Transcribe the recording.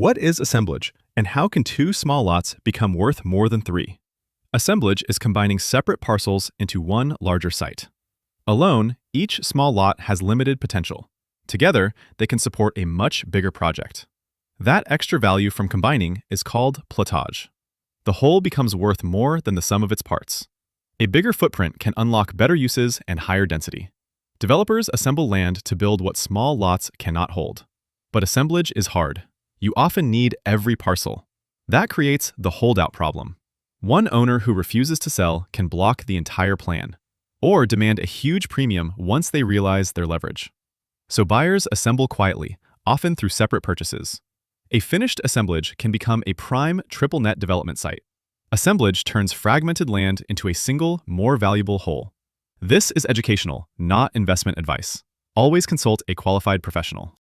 What is assemblage, and how can two small lots become worth more than three? Assemblage is combining separate parcels into one larger site. Alone, each small lot has limited potential. Together, they can support a much bigger project. That extra value from combining is called plottage. The whole becomes worth more than the sum of its parts. A bigger footprint can unlock better uses and higher density. Developers assemble land to build what small lots cannot hold. But assemblage is hard. You often need every parcel. That creates the holdout problem. One owner who refuses to sell can block the entire plan, or demand a huge premium once they realize their leverage. So buyers assemble quietly, often through separate purchases. A finished assemblage can become a prime triple net development site. Assemblage turns fragmented land into a single, more valuable whole. This is educational, not investment advice. Always consult a qualified professional.